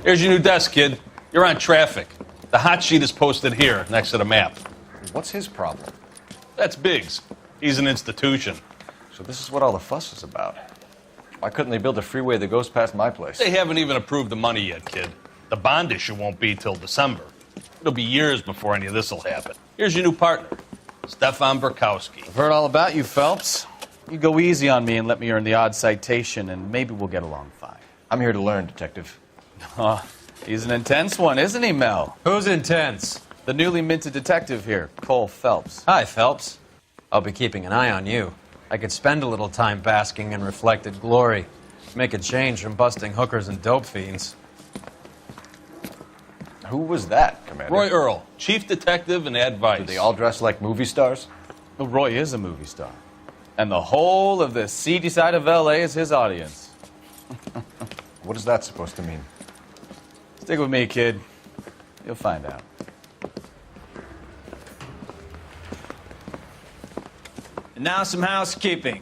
Here's your new desk, kid. You're on traffic. The hot sheet is posted here, next to the map. What's his problem? That's Biggs. He's an institution. So this is what all the fuss is about. Why couldn't they build a freeway that goes past my place? They haven't even approved the money yet, kid. The bond issue won't be till December. It'll be years before any of this will happen. Here's your new partner, Stefan Burkowski. I've heard all about you, Phelps. You go easy on me and let me earn the odd citation, and maybe we'll get along fine. I'm here to learn, Detective. Oh, he's an intense one, isn't he, Mel? Who's intense? The newly minted detective here, Cole Phelps. Hi, Phelps. I'll be keeping an eye on you. I could spend a little time basking in reflected glory. Make a change from busting hookers and dope fiends. Who was that, Commander? Roy Earl, chief detective and advice. Do they all dress like movie stars? Well, Roy is a movie star. And the whole of the seedy side of L.A. is his audience. What is that supposed to mean? Stick with me, kid. You'll find out. And now some housekeeping.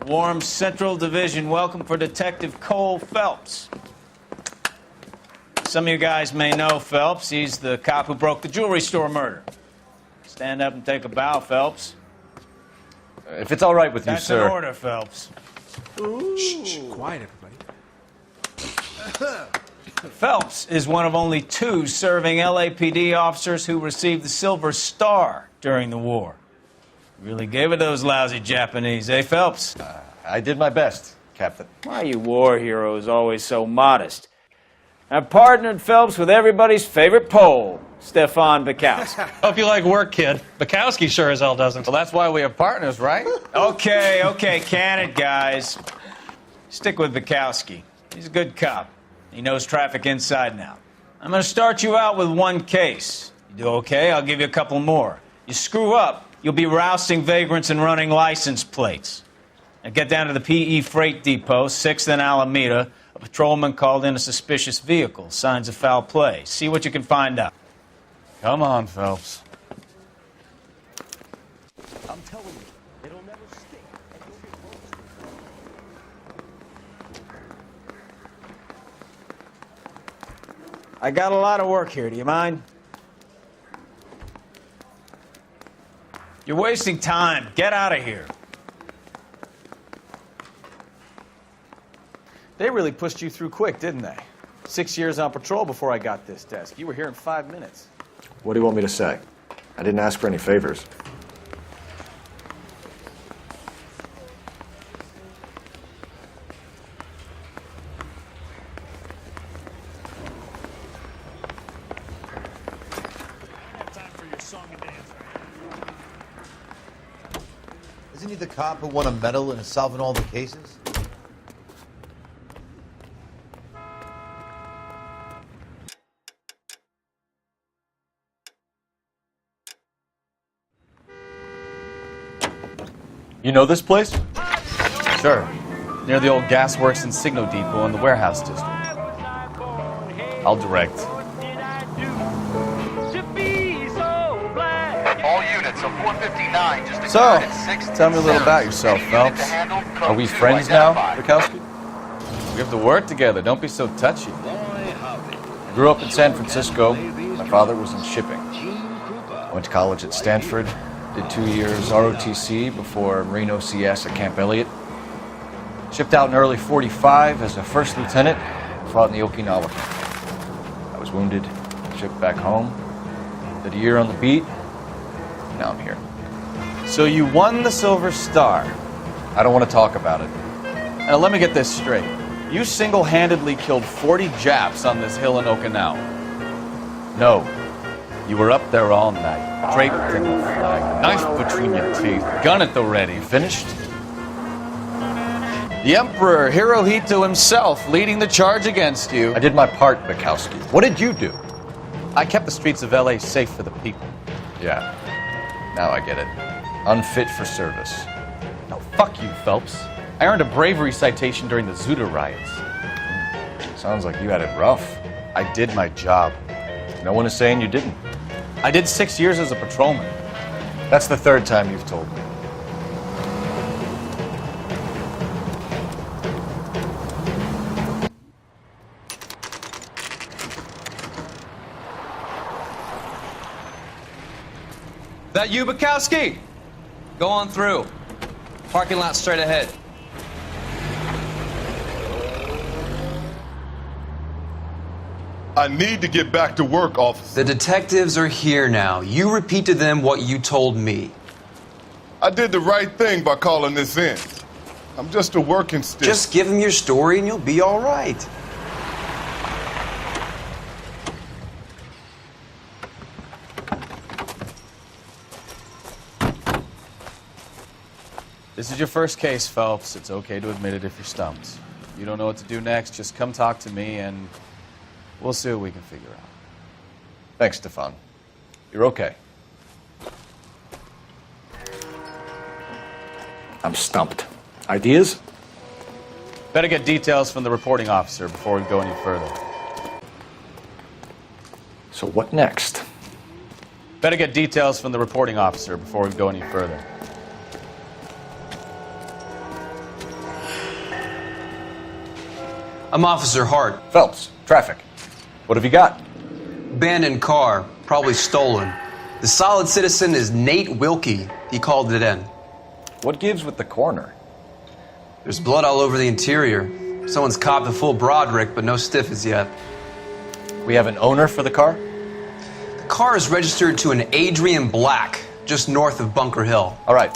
Warm Central Division welcome for Detective Cole Phelps. Some of you guys may know Phelps. He's the cop who broke the jewelry store murder. Stand up and take a bow, Phelps. If it's all right with you, That's sir. an order, Phelps. Shh, quiet, everybody. Phelps is one of only 2 serving LAPD officers who received the Silver Star during the war. Really gave it those lousy Japanese, eh, Phelps? I did my best, Captain. Why are you war heroes always so modest? I've partnered Phelps with everybody's favorite Pole, Stefan Burkowski. Hope you like work, kid. Bukowski sure as hell doesn't. Well, that's why we have partners, right? Okay, can it, guys. Stick with Burkowski. He's a good cop. He knows traffic inside and out. I'm going to start you out with 1 case. You do okay, I'll give you a couple more. You screw up, you'll be rousting vagrants and running license plates. Now get down to the PE Freight Depot, 6th and Alameda. A patrolman called in a suspicious vehicle. Signs of foul play. See what you can find out. Come on, Phelps. I'm telling you, it'll never stick. I got a lot of work here. Do you mind? You're wasting time. Get out of here. They really pushed you through quick, didn't they? 6 years on patrol before I got this desk. You were here in 5 minutes. What do you want me to say? I didn't ask for any favors. Isn't he the cop who won a medal in solving all the cases? You know this place? Sure. Near the old gasworks and Signo Depot in the warehouse district. I'll direct. All units of 459 just So, occurred at 6 tell me a little about yourself, Any unit to Phelps. handle, Are code we 2 friends now, identified. Bukowski? We have to work together. Don't be so touchy. I grew up in San Francisco. My father was in shipping. I went to college at Stanford. Did 2 years ROTC before Marine OCS at Camp Elliott. Shipped out in early '45 as a first lieutenant. Fought in the Okinawa camp. I was wounded. Shipped back home. Did a year on the beat. Now I'm here. So you won the Silver Star. I don't want to talk about it. Now let me get this straight. You single-handedly killed 40 Japs on this hill in Okinawa. No. You were up there all night, draped in the flag, knife between your teeth, gun at the ready. Finished? The Emperor Hirohito himself leading the charge against you. I did my part, Bukowski. What did you do? I kept the streets of L.A. safe for the people. Yeah. Now I get it. Unfit for service. Now, fuck you, Phelps. I earned a bravery citation during the Zuda riots. Sounds like you had it rough. I did my job. No one is saying you didn't. I did 6 years as a patrolman. That's the 3rd time you've told me. That you, Bukowski? Go on through. Parking lot straight ahead. I need to get back to work, officer. The detectives are here now. You repeat to them what you told me. I did the right thing by calling this in. I'm just a working stiff. Just give them your story and you'll be all right. This is your first case, Phelps. It's okay to admit it if you're stumped. If you don't know what to do next, just come talk to me and we'll see what we can figure out. Thanks, Stefan. You're okay. I'm stumped. Ideas? Better get details from the reporting officer before we go any further. So what next? Better get details from the reporting officer before we go any further. I'm Officer Hart. Phelps, traffic. What have you got? Abandoned car, probably stolen. The solid citizen is Nate Wilkie. He called it in. What gives with the coroner? There's blood all over the interior. Someone's copped a full Broderick, but no stiff as yet. We have an owner for the car? The car is registered to an Adrian Black, just north of Bunker Hill. All right,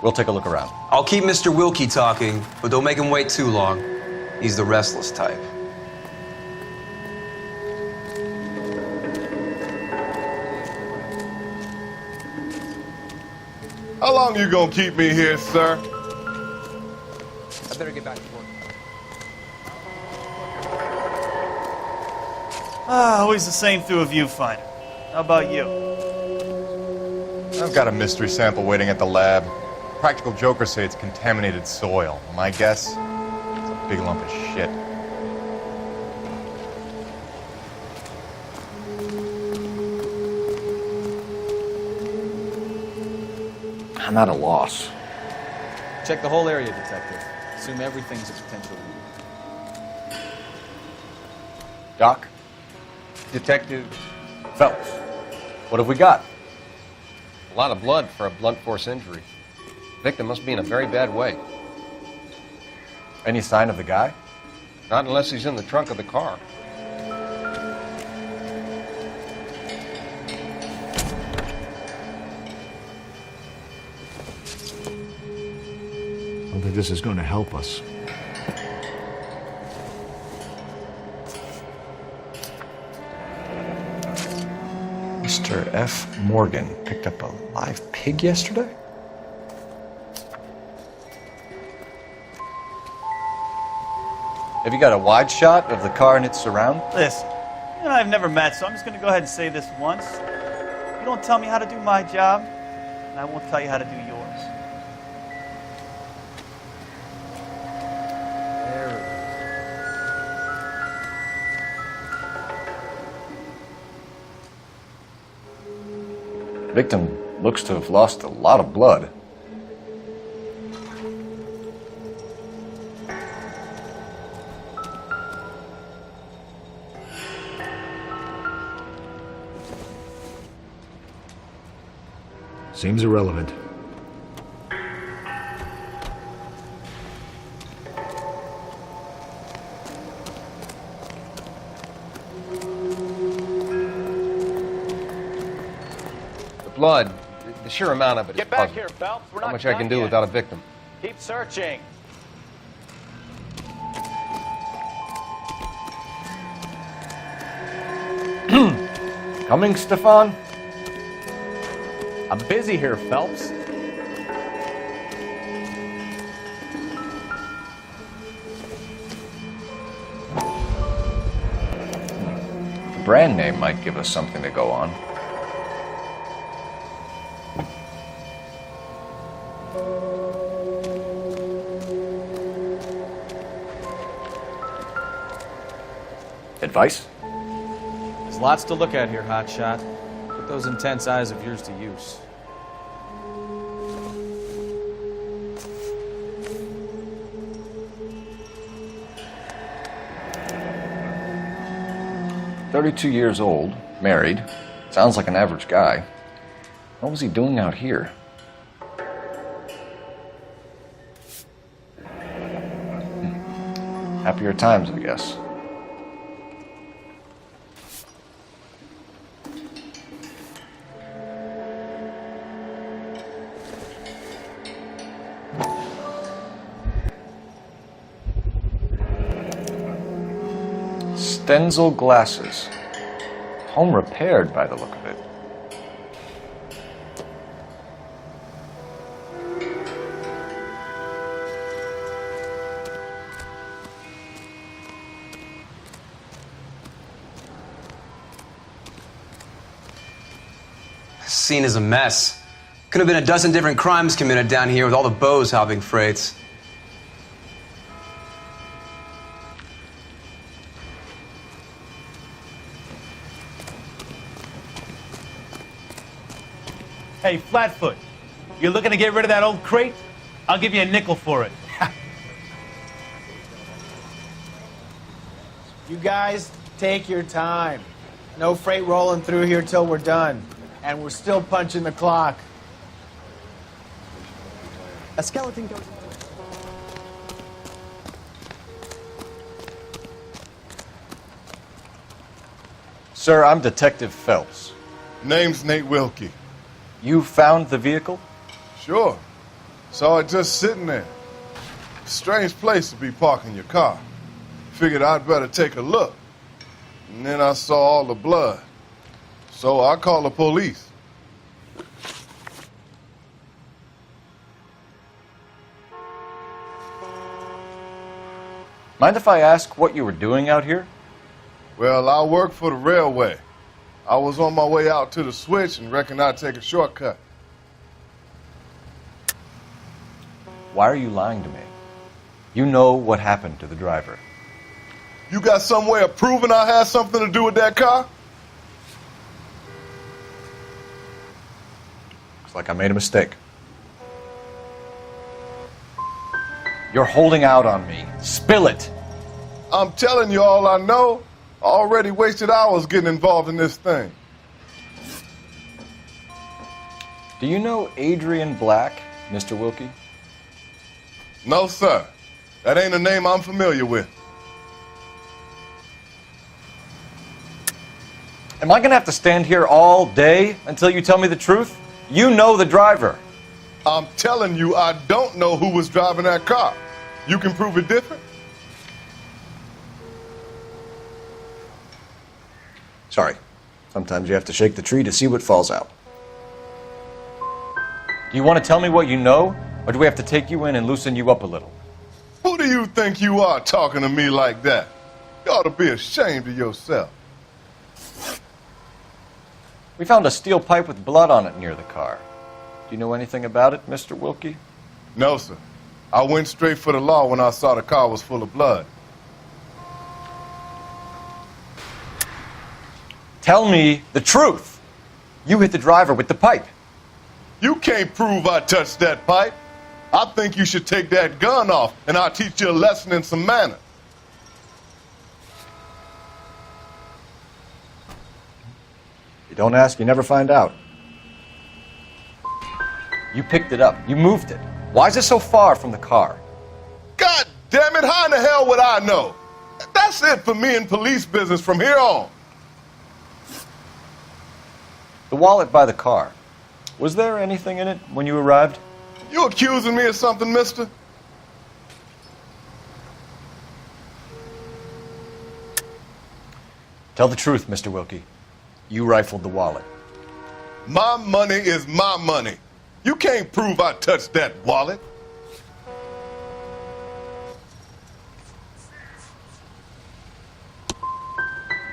we'll take a look around. I'll keep Mr. Wilkie talking, but don't make him wait too long. He's the restless type. How long you gonna keep me here, sir? I better get back to work. Always the same through a viewfinder. How about you? I've got a mystery sample waiting at the lab. Practical jokers say it's contaminated soil. My guess? It's a big lump of shit. I'm at a loss. Check the whole area, Detective. Assume everything's a potential lead. Doc? Detective, Phelps, what have we got? a lot of blood for a blunt force injury. Victim must be in a very bad way. Any sign of the guy? Not unless he's in the trunk of the car. I don't think this is going to help us. Mr. F. Morgan picked up a live pig yesterday? Have you got a wide shot of the car and its surround? Listen, you and I have never met, so I'm just going to go ahead and say this once. You don't tell me how to do my job, and I won't tell you how to do yours. Victim looks to have lost a lot of blood. Seems irrelevant. Blood, the sheer amount of it Get is back puzzling. here, Phelps. We're How not much I done can do yet. without a victim. Keep searching. Coming, Stefan? I'm busy here, Phelps. The brand name might give us something to go on. Advice? There's lots to look at here, hotshot. Put those intense eyes of yours to use. "32 years old, married. Sounds like an average guy. What was he doing out here? Happier times, I guess. Stenzel glasses. Home repaired by the look of it. This scene is a mess. Could have been a dozen different crimes committed down here with all the bows hopping freights. Hey, Flatfoot, you looking to get rid of that old crate? I'll give you a nickel for it. You guys, take your time. No freight rolling through here till we're done. And we're still punching the clock. A skeleton goes. Sir, I'm Detective Phelps. Name's Nate Wilkie. You found the vehicle? Sure. Saw it just sitting there. Strange place to be parking your car. Figured I'd better take a look. And then I saw all the blood. So I called the police. Mind if I ask what you were doing out here? Well, I work for the railway. I was on my way out to the switch and reckoned I'd take a shortcut. Why are you lying to me? You know what happened to the driver. You got some way of proving I had something to do with that car? Looks like I made a mistake. You're holding out on me. Spill it. I'm telling you all I know. I already wasted hours getting involved in this thing. Do you know Adrian Black, Mr. Wilkie? No, sir. That ain't a name I'm familiar with. Am I going to have to stand here all day until you tell me the truth? You know the driver. I'm telling you, I don't know who was driving that car. You can prove it different? Sorry. Sometimes you have to shake the tree to see what falls out. Do you want to tell me what you know, or do we have to take you in and loosen you up a little? Who do you think you are talking to me like that? You ought to be ashamed of yourself. We found a steel pipe with blood on it near the car. Do you know anything about it, Mr. Wilkie? No, sir. I went straight for the law when I saw the car was full of blood. Tell me the truth. You hit the driver with the pipe. You can't prove I touched that pipe. I think you should take that gun off, and I'll teach you a lesson in some manners. You don't ask, you never find out. You picked it up. You moved it. Why is it so far from the car? God damn it, how in the hell would I know? That's it for me in police business from here on. The wallet by the car. Was there anything in it when you arrived? You accusing me of something, mister? Tell the truth, Mr. Wilkie. You rifled the wallet. My money is my money. You can't prove I touched that wallet.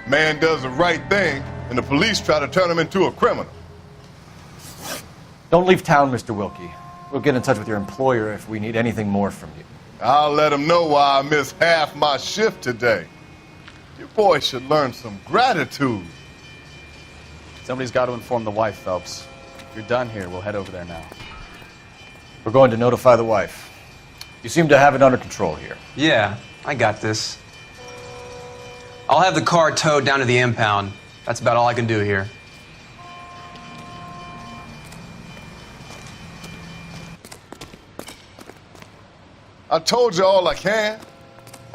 Man does the right thing, and the police try to turn him into a criminal. Don't leave town, Mr. Wilkie. We'll get in touch with your employer if we need anything more from you. I'll let him know why I missed half my shift today. You boys should learn some gratitude. Somebody's got to inform the wife, Phelps. If you're done here, we'll head over there now. We're going to notify the wife. You seem to have it under control here. Yeah, I got this. I'll have the car towed down to the impound. That's about all I can do here. I told you all I can.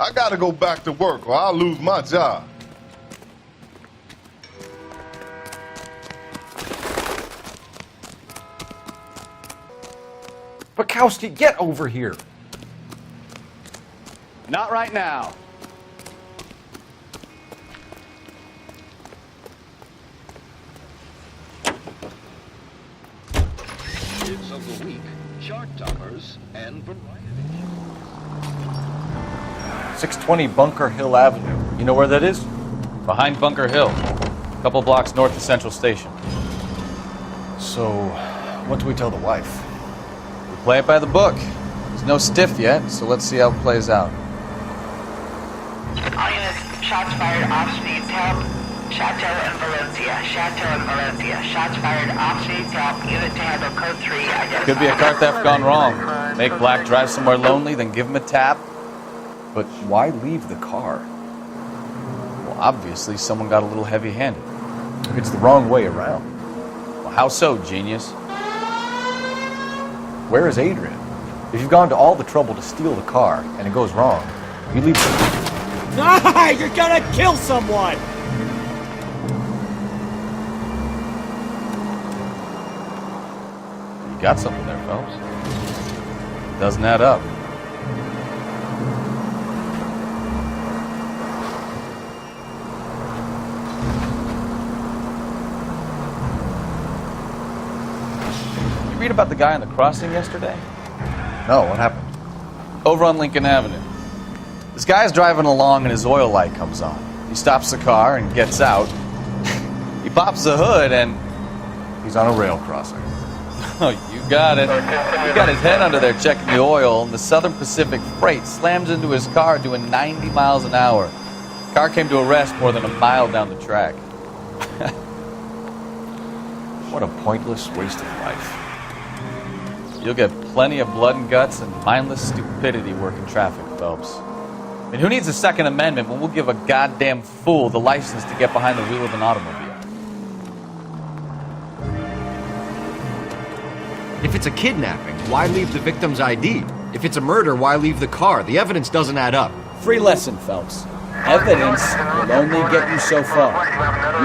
I gotta go back to work or I'll lose my job. Bukowski, get over here. Not right now. Hits of the week, chart toppers, and variety. 620 Bunker Hill Avenue. You know where that is? Behind Bunker Hill, a couple blocks north of Central Station. So, what do we tell the wife? We play it by the book. There's no stiff yet, so let's see how it plays out. All units, shots fired off speed help. Chateau and Valencia. Chateau and Valencia. Shots fired off speed help. Unit to handle code 3. Identify. Could be a car theft gone wrong. Make Black drive somewhere lonely, then give him a tap. But why leave the car? Well, obviously someone got a little heavy-handed. It's the wrong way around. Well, how so, genius? Where is Adrian? If you've gone to all the trouble to steal the car and it goes wrong, you leave the... Ah, you're gonna kill someone! You got something there, Phelps. It doesn't add up. You read about the guy on the crossing yesterday? No, what happened? Over on Lincoln Avenue. This guy's driving along and his oil light comes on. He stops the car and gets out. He pops the hood and... He's on a rail crossing. Oh, you got it. He got his head under there checking the oil, and the Southern Pacific Freight slams into his car doing 90 miles an hour. Car came to a rest more than a mile down the track. What a pointless waste of life. You'll get plenty of blood and guts and mindless stupidity working traffic, Phelps. And who needs a Second Amendment when we'll give a goddamn fool the license to get behind the wheel of an automobile? If it's a kidnapping, why leave the victim's ID? If it's a murder, why leave the car? The evidence doesn't add up. Free lesson, Phelps. Evidence will only get you so far.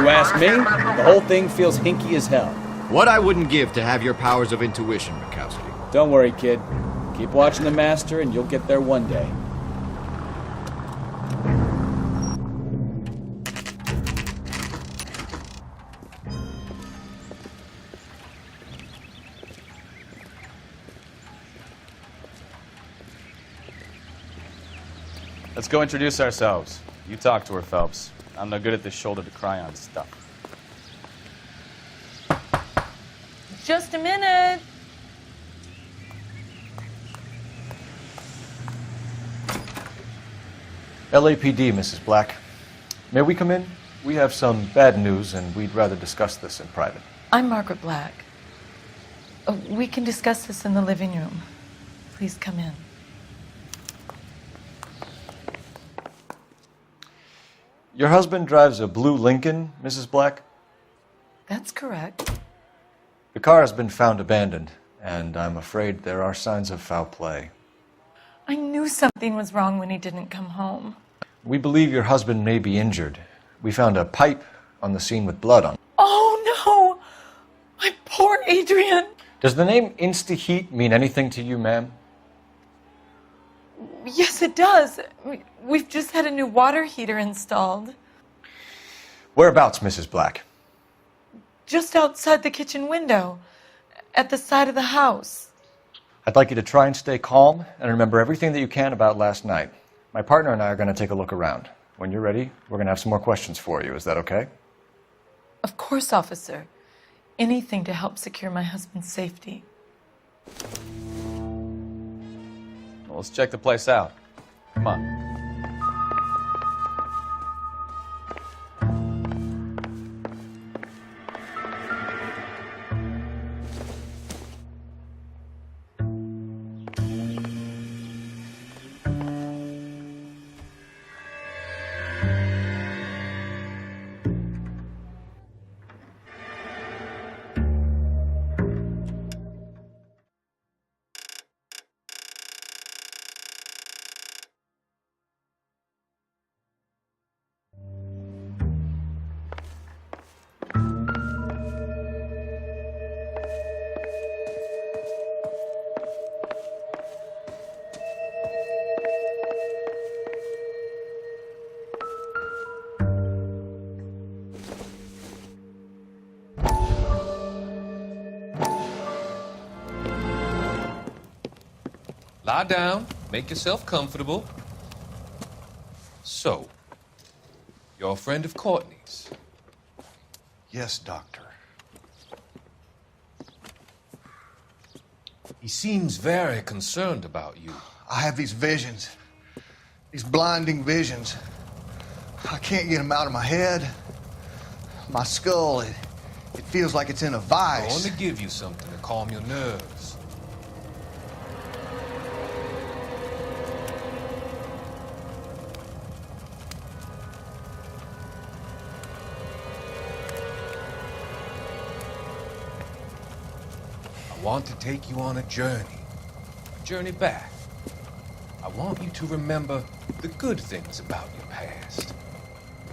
You ask me, the whole thing feels hinky as hell. What I wouldn't give to have your powers of intuition, Bukowski. Don't worry, kid. Keep watching the master and you'll get there one day. Let's go introduce ourselves. You talk to her, Phelps. I'm no good at this shoulder to cry on stuff. Just a minute. LAPD, Mrs. Black. May we come in? We have some bad news, and we'd rather discuss this in private. I'm Margaret Black. We can discuss this in the living room. Please come in. Your husband drives a blue Lincoln, Mrs. Black? That's correct. The car has been found abandoned, and I'm afraid there are signs of foul play. I knew something was wrong when he didn't come home. We believe your husband may be injured. We found a pipe on the scene with blood on it. Oh, no! My poor Adrian! Does the name Insta-Heat mean anything to you, ma'am? Yes, it does. We've just had a new water heater installed. Whereabouts, Mrs. Black? Just outside the kitchen window, at the side of the house. I'd like you to try and stay calm and remember everything that you can about last night. My partner and I are going to take a look around. When you're ready, we're going to have some more questions for you. Is that okay? Of course, officer. Anything to help secure my husband's safety. Well, let's check the place out. Come on. Lie down, make yourself comfortable. So, you're a friend of Courtney's? Yes, Doctor. He seems very concerned about you. I have these visions. These blinding visions. I can't get them out of my head. My skull, it feels like it's in a I vice. want to give you something to calm your nerves. I want to take you on a journey back. I want you to remember the good things about your past,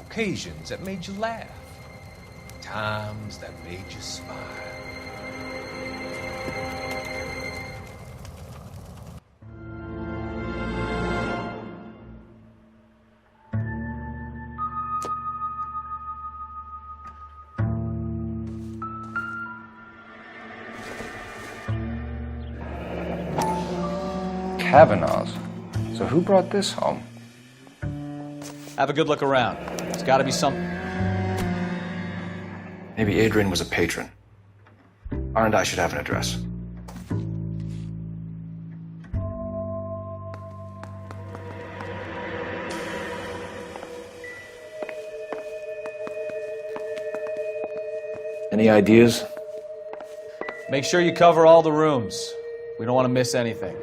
occasions that made you laugh, times that made you smile. Kavanaugh's. So who brought this home? Have a good look around. There's got to be something. Maybe Adrian was a patron. R&I should have an address. Any ideas? Make sure you cover all the rooms. We don't want to miss anything.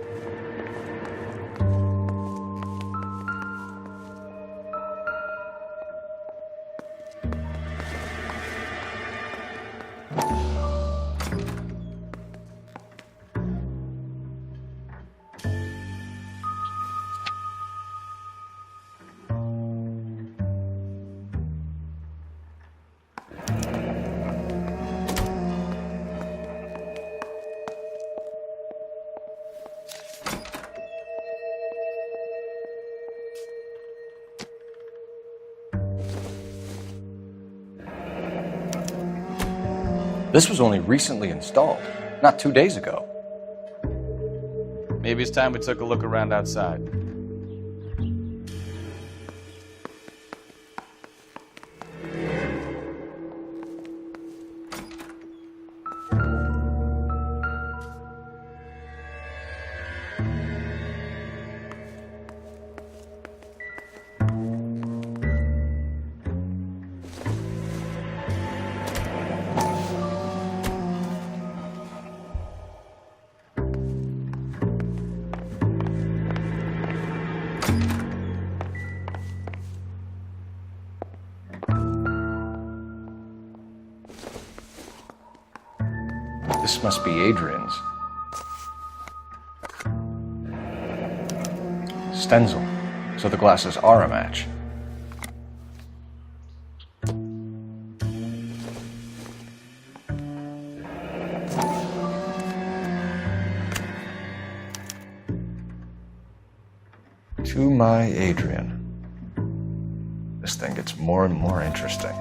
This was only recently installed, not 2 days ago. Maybe it's time we took a look around outside. This must be Adrian's. Stenzel. So the glasses are a match. To my Adrian. This thing gets more and more interesting.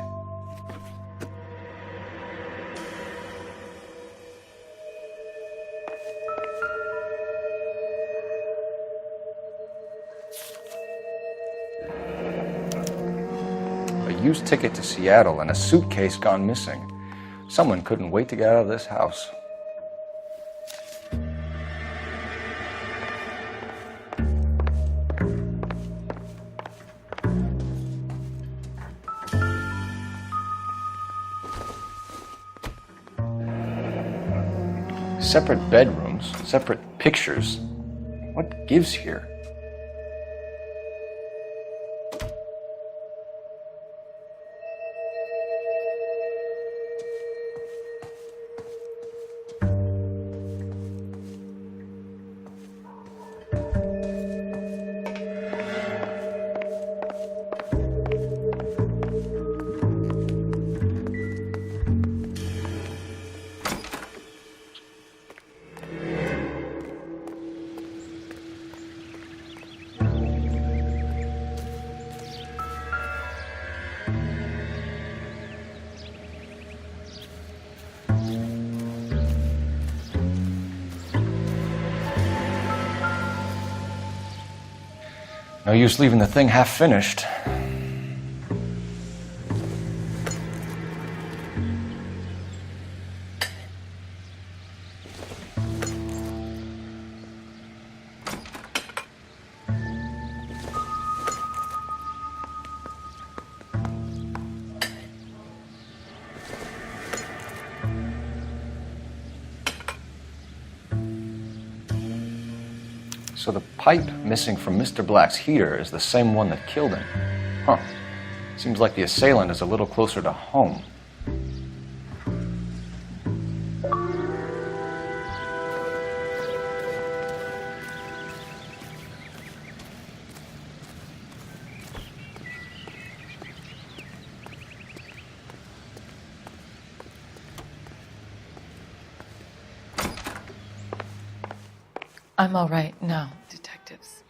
A used ticket to Seattle and a suitcase gone missing. Someone couldn't wait to get out of this house. Separate bedrooms, separate pictures. What gives here? No use leaving the thing half finished. So the pipe missing from Mr. Black's heater is the same one that killed him. Huh. Seems like the assailant is a little closer to home. I'm all right now, detectives.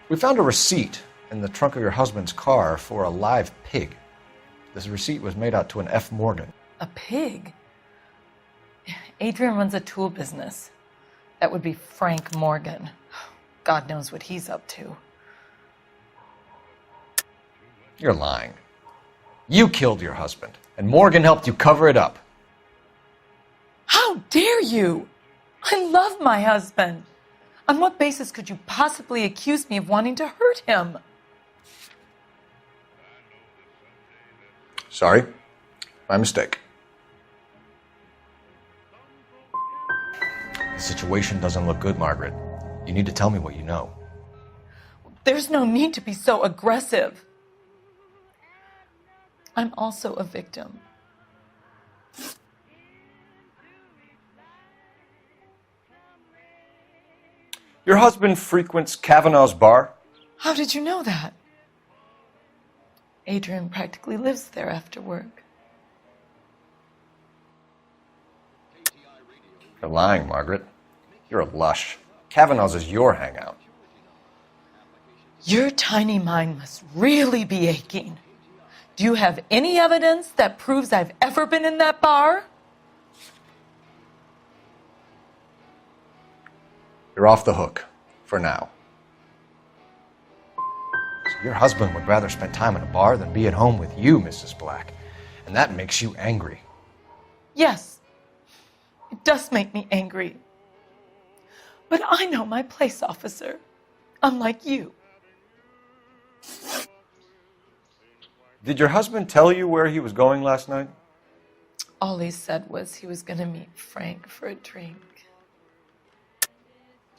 We found a receipt in the trunk of your husband's car for a live pig. This receipt was made out to an F. Morgan. A pig? Adrian runs a tool business. That would be Frank Morgan. God knows what he's up to. You're lying. You killed your husband, and Morgan helped you cover it up. How dare you? I love my husband. On what basis could you possibly accuse me of wanting to hurt him? Sorry. My mistake. The situation doesn't look good, Margaret. You need to tell me what you know. There's no need to be so aggressive. I'm also a victim. Your husband frequents Kavanaugh's bar? How did you know that? Adrian practically lives there after work. You're lying, Margaret. You're a lush. Kavanaugh's is your hangout. Your tiny mind must really be aching. Do you have any evidence that proves I've ever been in that bar? You're off the hook, for now. So your husband would rather spend time in a bar than be at home with you, Mrs. Black. And that makes you angry. Yes, it does make me angry. But I know my place, officer, unlike you. Did your husband tell you where he was going last night? All he said was he was going to meet Frank for a drink.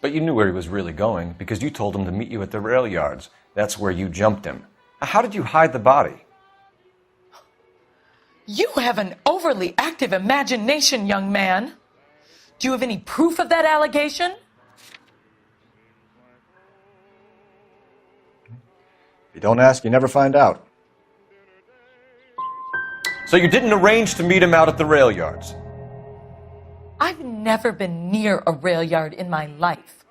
But you knew where he was really going because you told him to meet you at the rail yards. That's where you jumped him. How did you hide the body? You have an overly active imagination, young man. Do you have any proof of that allegation? If you don't ask, you never find out. So you didn't arrange to meet him out at the rail yards? I've never been near a rail yard in my life.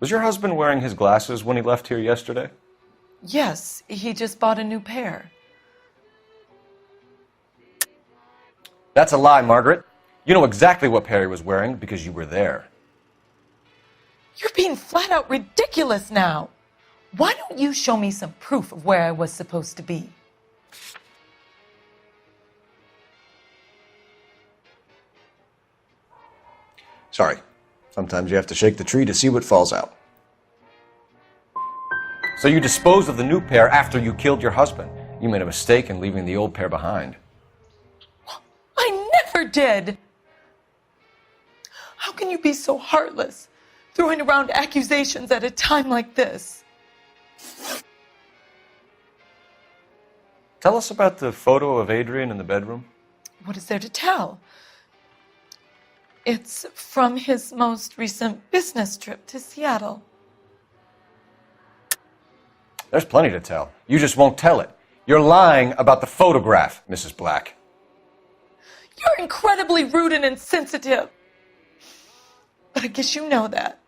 Was your husband wearing his glasses when he left here yesterday? Yes, he just bought a new pair. That's a lie, Margaret. You know exactly what pair he was wearing because you were there. You're being flat out ridiculous now. Why don't you show me some proof of where I was supposed to be? Sorry. Sometimes you have to shake the tree to see what falls out. So you disposed of the new pair after you killed your husband. You made a mistake in leaving the old pair behind. I never did. How can you be so heartless, throwing around accusations at a time like this? Tell us about the photo of Adrian in the bedroom. What is there to tell? It's from his most recent business trip to Seattle. There's plenty to tell. You just won't tell it. You're lying about the photograph, Mrs. Black. You're incredibly rude and insensitive. But I guess you know that.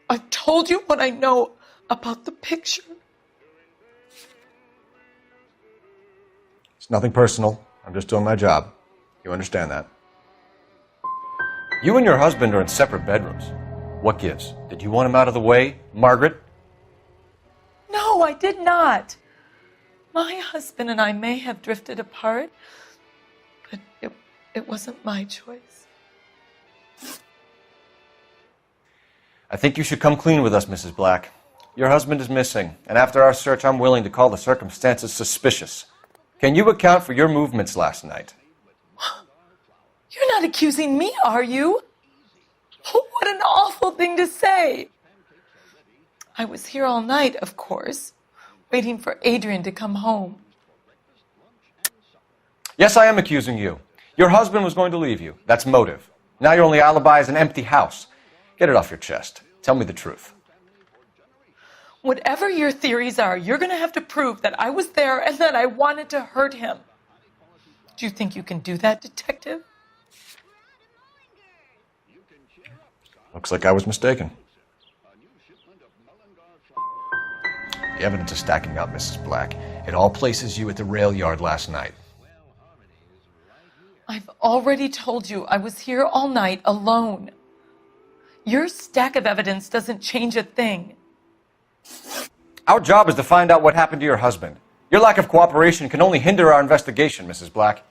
I've told you what I know about the picture. It's nothing personal. I'm just doing my job. You understand that? You and your husband are in separate bedrooms. What gives? Did you want him out of the way, Margaret? No, I did not. My husband and I may have drifted apart, but it wasn't my choice. I think you should come clean with us, Mrs. Black. Your husband is missing, and after our search, I'm willing to call the circumstances suspicious. Can you account for your movements last night? You're not accusing me, are you? What an awful thing to say. I was here all night, of course, waiting for Adrian to come home. Yes, I am accusing you. Your husband was going to leave you. That's motive. Now your only alibi is an empty house. Get it off your chest. Tell me the truth. Whatever your theories are, you're going to have to prove that I was there and that I wanted to hurt him. Do you think you can do that, detective? Looks like I was mistaken. The evidence is stacking up, Mrs. Black. It all places you at the rail yard last night. I've already told you I was here all night alone. Your stack of evidence doesn't change a thing. Our job is to find out what happened to your husband. Your lack of cooperation can only hinder our investigation, Mrs. Black.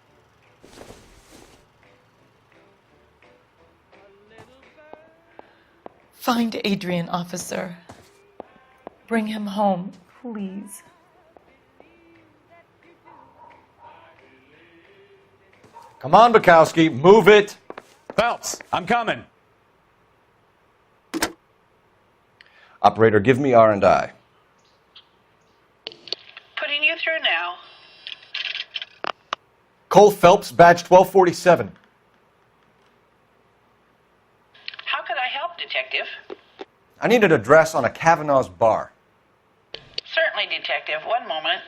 Find Adrian, officer. Bring him home, please. Come on, Bukowski, move it. Phelps, I'm coming. Operator, give me R&I. Putting you through now. Cole Phelps, badge 1247. How could I help, Detective? I need an address on a Kavanaugh's bar. Certainly, Detective. One moment.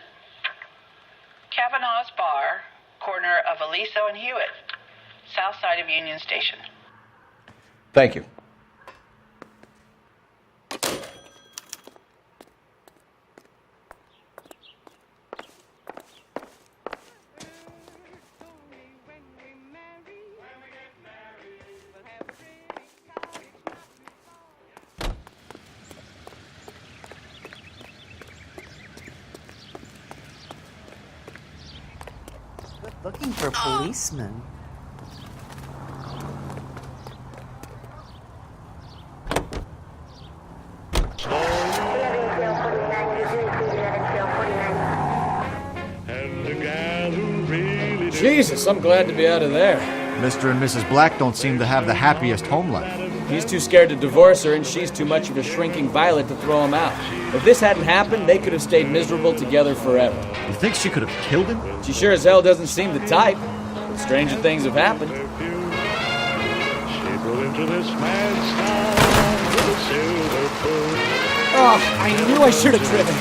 Kavanaugh's Bar, corner of Aliso and Hewitt, south side of Union Station. Thank you. Looking for policemen. Jesus, I'm glad to be out of there. Mr. and Mrs. Black don't seem to have the happiest home life. He's too scared to divorce her, and she's too much of a shrinking violet to throw him out. If this hadn't happened, they could have stayed miserable together forever. You think she could have killed him? She sure as hell doesn't seem the type. But stranger things have happened. Oh, I knew I should have driven.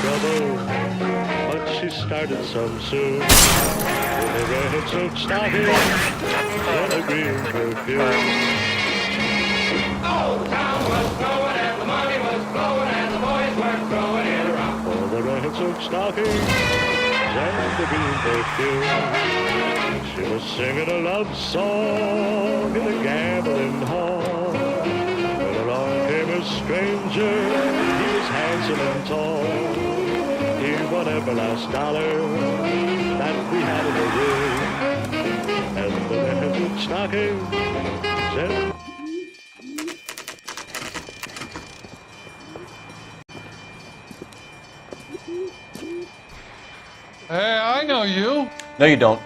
But she started some soon. With a red silk stocking and a green perfume. Oh, town was growing and the money was flowing and the boys were throwing it around. For the red silk stockings and the green perfume. She was singing a love song in a gambling hall. When along came a stranger, he was handsome and tall. He won every last dollar that we had in the room. And the red silk stockings said, Hey, I know you. No, you don't.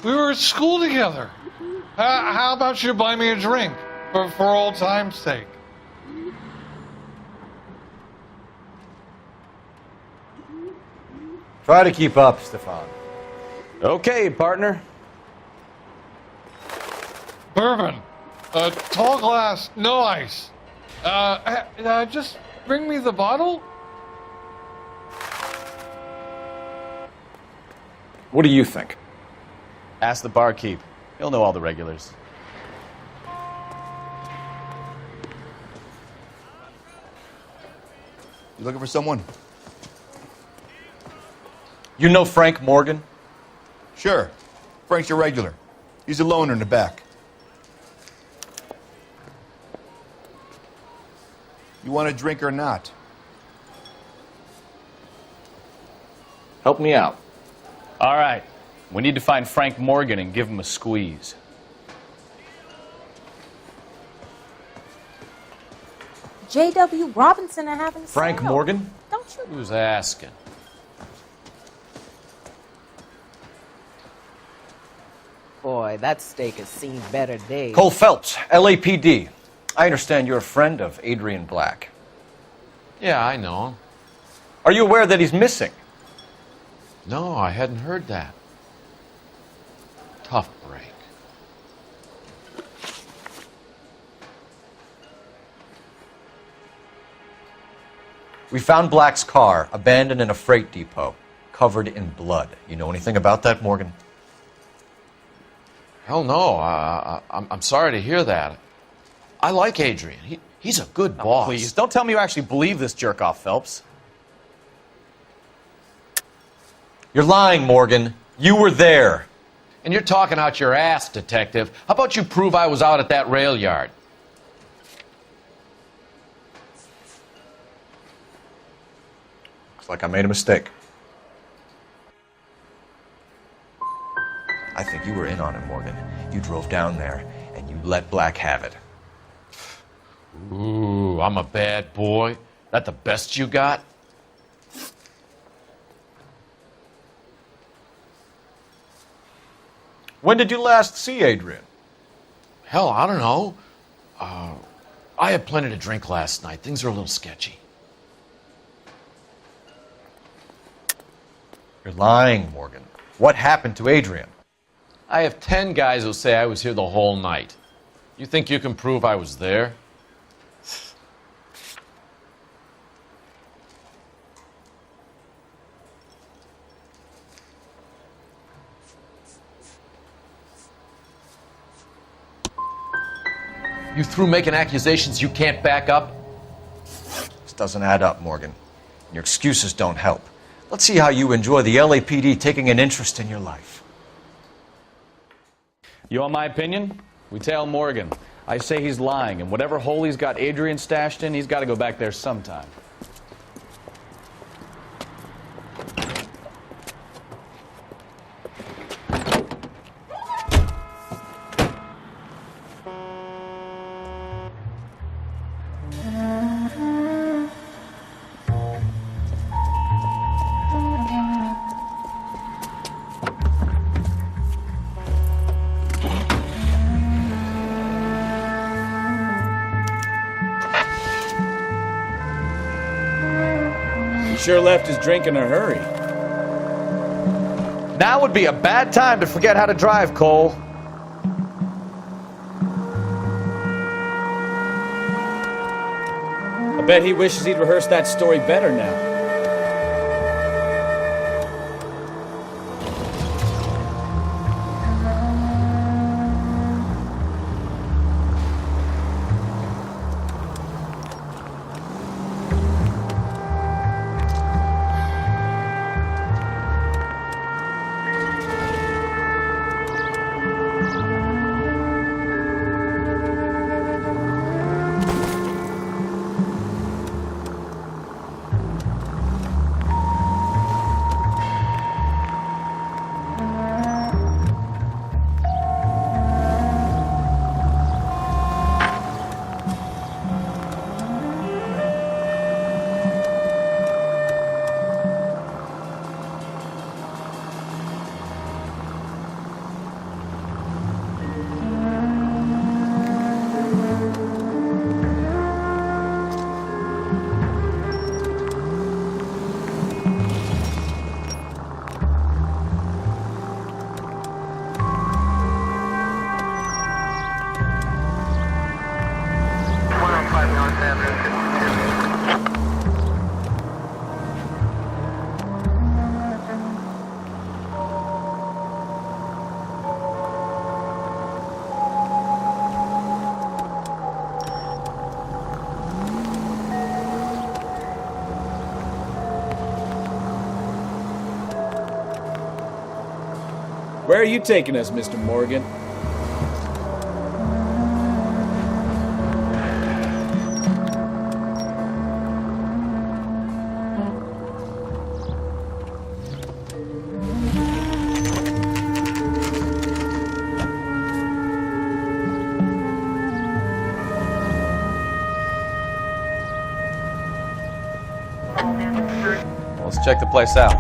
We were at school together. How about you buy me a drink for old time's sake? Try to keep up, Stefan. Okay, partner. Bourbon. Tall glass, no ice. Just bring me the bottle. What do you think? Ask the barkeep. He'll know all the regulars. You looking for someone? You know Frank Morgan? Sure. Frank's your regular. He's a loner in the back. You want a drink or not? Help me out. All right. We need to find Frank Morgan and give him a squeeze. J.W. Robinson are having Frank sale. Morgan? Don't you? Who's asking? Boy, that steak has seen better days. Cole Phelps, LAPD. I understand you're a friend of Adrian Black. Yeah, I know him. Are you aware that he's missing? No, I hadn't heard that. Tough break. We found Black's car abandoned in a freight depot, covered in blood. You know anything about that, Morgan? Hell no. I'm sorry to hear that. I like Adrian. He's a good boss. Please, don't tell me you actually believe this jerk-off, Phelps. You're lying, Morgan. You were there. And you're talking out your ass, detective. How about you prove I was out at that rail yard? Looks like I made a mistake. I think you were in on it, Morgan. You drove down there, and you let Black have it. Ooh, I'm a bad boy. That the best you got? When did you last see Adrian? Hell, I don't know. I had plenty to drink last night. Things are a little sketchy. You're lying, Morgan. What happened to Adrian? I have 10 guys who say I was here the whole night. You think you can prove I was there? You through making accusations you can't back up? This doesn't add up, Morgan. Your excuses don't help. Let's see how you enjoy the LAPD taking an interest in your life. You want my opinion? We tail Morgan. I say he's lying, and whatever hole he's got Adrian stashed in, he's got to go back there sometime. Sure left his drink in a hurry. Now would be a bad time to forget how to drive, Cole. I bet he wishes he'd rehearsed that story better now. Where are you taking us, Mr. Morgan? Well, let's check the place out.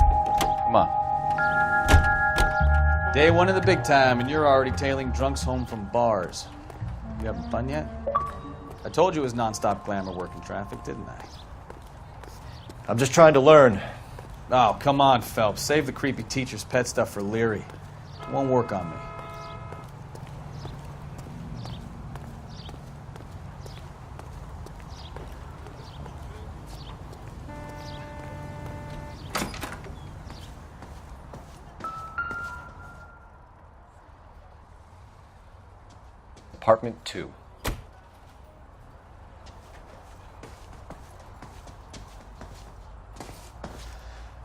Come on. Day one of the big time, and you're already tailing drunks home from bars. You having fun yet? I told you it was nonstop glamour work in traffic, didn't I? I'm just trying to learn. Oh, come on, Phelps. Save the creepy teacher's pet stuff for Leary. It won't work on me. Apartment 2.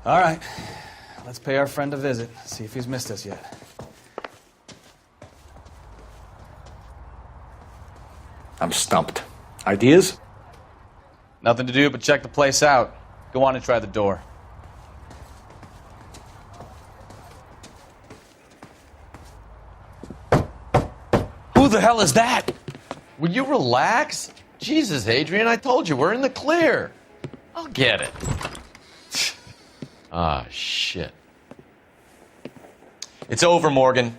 All right. Let's pay our friend a visit. See if he's missed us yet. I'm stumped. Ideas? Nothing to do but check the place out. Go on and try the door. Who the hell is that? Will you relax? Jesus, Adrian, I told you, we're in the clear. I'll get it. Ah, shit. It's over, Morgan.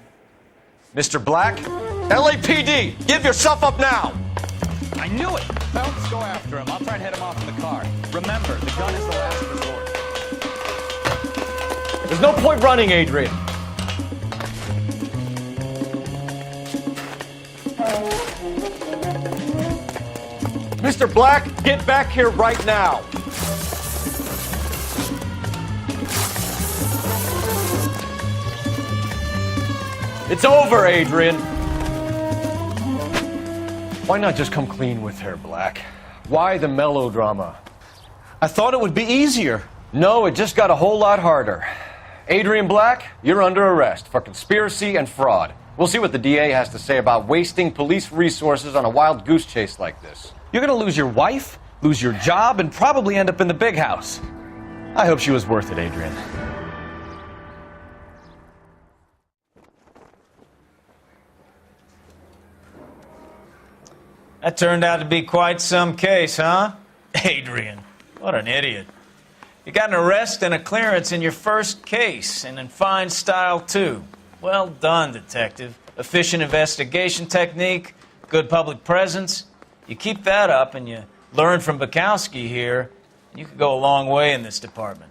Mr. Black? LAPD! Give yourself up now! I knew it! Phelps, go after him. I'll try and head him off in the car. Remember, the gun is the last resort. There's no point running, Adrian. Mr. Black, get back here right now. It's over, Adrian. Why not just come clean with her, Black? Why the melodrama? I thought it would be easier. No, it just got a whole lot harder. Adrian Black, you're under arrest for conspiracy and fraud. We'll see what the DA has to say about wasting police resources on a wild goose chase like this. You're gonna lose your wife, lose your job, and probably end up in the big house. I hope she was worth it, Adrian. That turned out to be quite some case, huh? Adrian, what an idiot. You got an arrest and a clearance in your first case, and in fine style, too. Well done, detective. Efficient investigation technique, good public presence. You keep that up and you learn from Bukowski here, you could go a long way in this department.